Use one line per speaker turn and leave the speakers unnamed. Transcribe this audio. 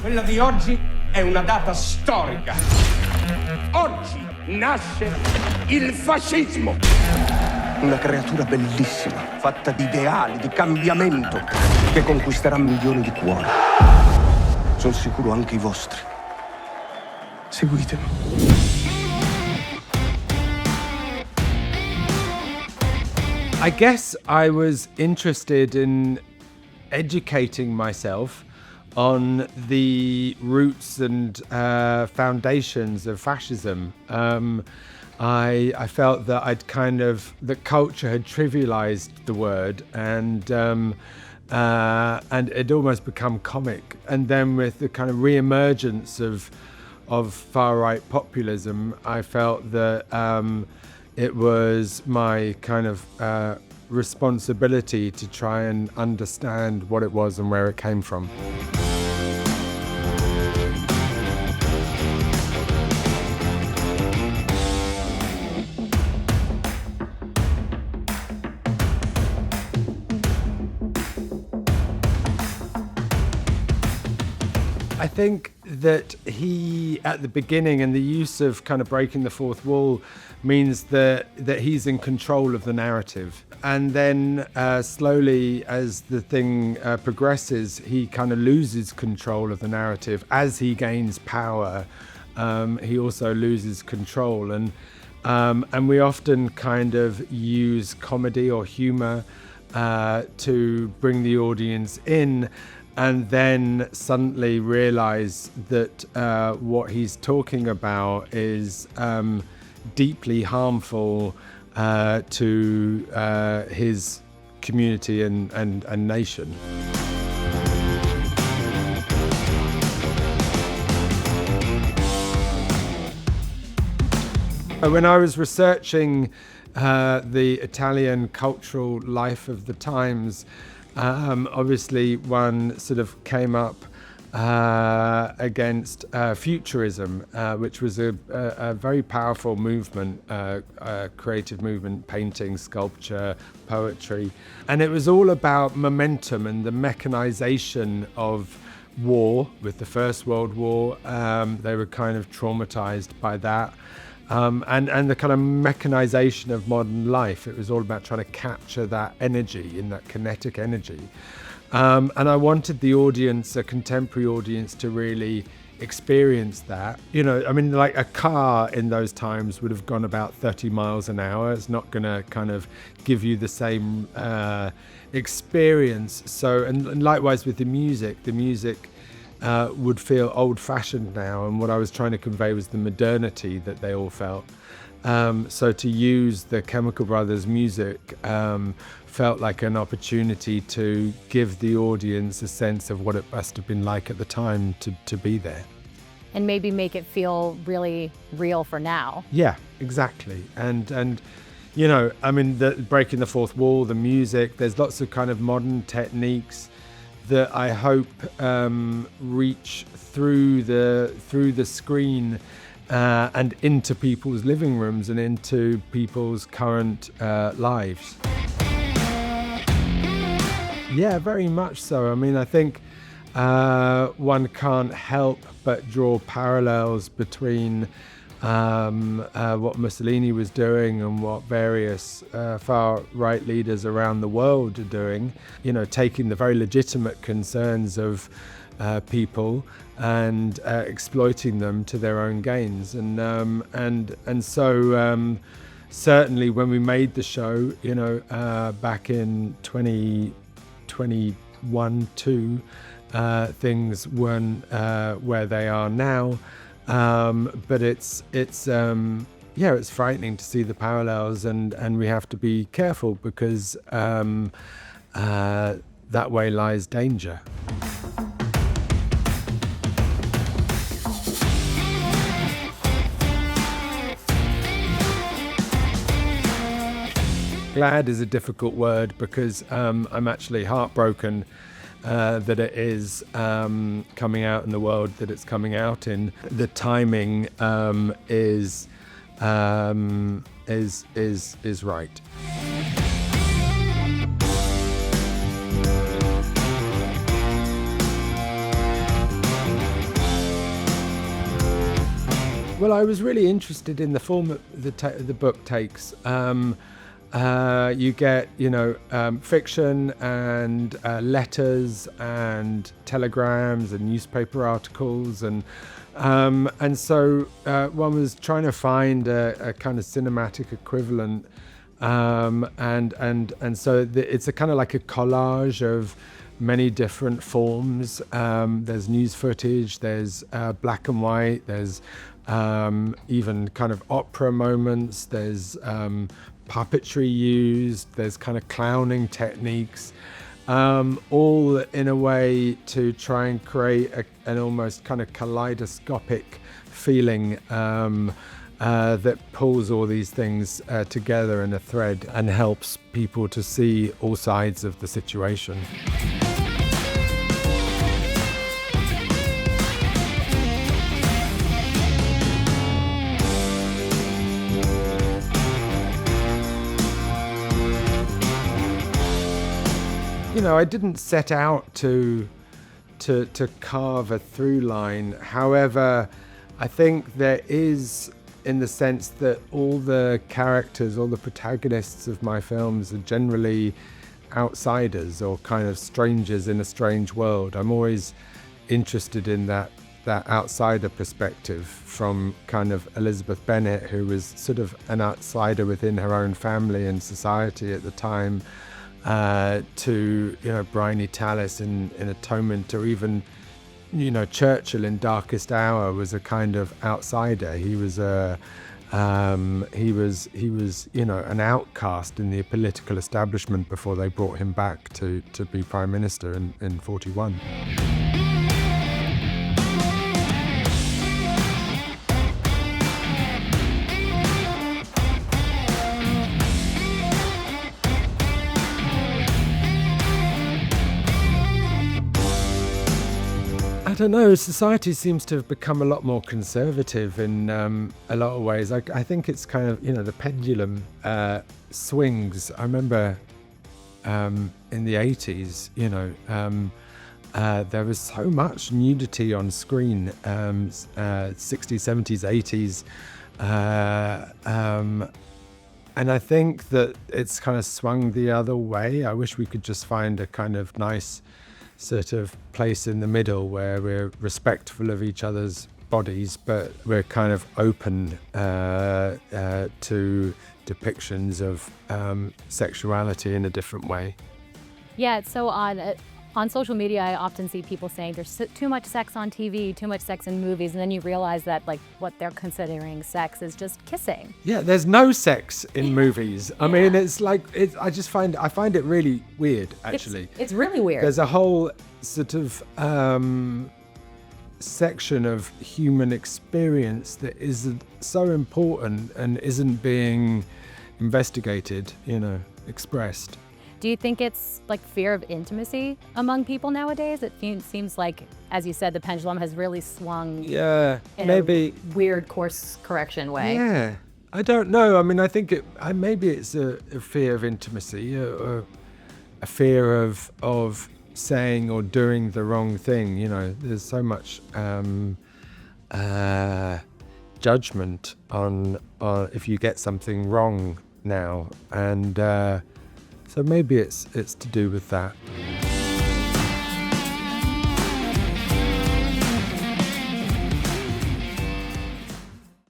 Quella di oggi è una data storica. Oggi nasce il fascismo. Una creatura bellissima, fatta di ideali, di cambiamento, che conquisterà milioni di cuori. Sono sicuro anche i vostri. Seguitemi.
I guess I was interested in educating myself on the roots and foundations of fascism. I felt that that culture had trivialized the word and it almost become comic. And then with the kind of re-emergence of far-right populism, I felt that it was my kind of responsibility to try and understand what it was and where it came from. I think that he, at the beginning, and the use of kind of breaking the fourth wall means that he's in control of the narrative. And then slowly, as the thing progresses, he kind of loses control of the narrative. As he gains power, he also loses control. And we often kind of use comedy or humor to bring the audience in, and then suddenly realize that what he's talking about is deeply harmful to his community and nation. When I was researching the Italian cultural life of the times, obviously one sort of came up against futurism, which was a very powerful movement, creative movement, painting, sculpture, poetry. And it was all about momentum and the mechanization of war. With the First World War, they were kind of traumatized by that. And the kind of mechanization of modern life. It was all about trying to capture that energy, in that kinetic energy. And I wanted the audience, a contemporary audience, to really experience that. You know, I mean, like a car in those times would have gone about 30 miles an hour. It's not going to kind of give you the same experience. So, and likewise with the music would feel old-fashioned now, and what I was trying to convey was the modernity that they all felt. So to use the Chemical Brothers music felt like an opportunity to give the audience a sense of what it must have been like at the time to be there.
And maybe make it feel really real for now.
Yeah, exactly. And you know, I mean, breaking the fourth wall, the music, there's lots of kind of modern techniques that I hope reach through the screen and into people's living rooms and into people's current lives. Yeah, very much so. I mean, I think one can't help but draw parallels between what Mussolini was doing and what various far-right leaders around the world are doing, you know, taking the very legitimate concerns of people and exploiting them to their own gains. And so certainly when we made the show, you know, back in 2021-2, things weren't where they are now. But it's frightening to see the parallels, and we have to be careful because that way lies danger. Glad is a difficult word because I'm actually heartbroken that it is coming out in the world that it's coming out in. The timing is right. Well, I was really interested in the form that the book takes. You get, fiction and letters and telegrams and newspaper articles, and so one was trying to find a kind of cinematic equivalent, and so it's a kind of like a collage of many different forms. There's news footage, there's black and white, there's even kind of opera moments, there's puppetry used, there's kind of clowning techniques, all in a way to try and create an almost kind of kaleidoscopic feeling that pulls all these things together in a thread and helps people to see all sides of the situation. I didn't set out to carve a through line. However, I think there is, in the sense that all the characters, all the protagonists of my films are generally outsiders or kind of strangers in a strange world. I'm always interested in that outsider perspective, from kind of Elizabeth Bennet, who was sort of an outsider within her own family and society at the time, to Bryony Tallis in Atonement, or even Churchill in Darkest Hour was a kind of outsider. He was an outcast in the political establishment before they brought him back to be Prime Minister in 41. I don't know, society seems to have become a lot more conservative in a lot of ways. I think it's kind of, the pendulum swings. I remember in the 80s, there was so much nudity on screen, 60s, 70s, 80s. And I think that it's kind of swung the other way. I wish we could just find a kind of nice sort of place in the middle where we're respectful of each other's bodies, but we're kind of open to depictions of sexuality in a different way.
Yeah, it's so odd. On social media, I often see people saying there's too much sex on TV, too much sex in movies, and then you realize that what they're considering sex is just kissing.
Yeah, there's no sex in movies. I mean, it's like I find it really weird, actually.
It's really weird.
There's a whole sort of section of human experience that is so important and isn't being investigated, expressed.
Do you think it's fear of intimacy among people nowadays? It seems like, as you said, the pendulum has really swung.
Yeah,
in
maybe
a weird course correction way.
Yeah, I don't know. I mean, I think maybe it's a fear of intimacy, or a fear of saying or doing the wrong thing. There's so much judgment on if you get something wrong now, and. So maybe it's to do with that.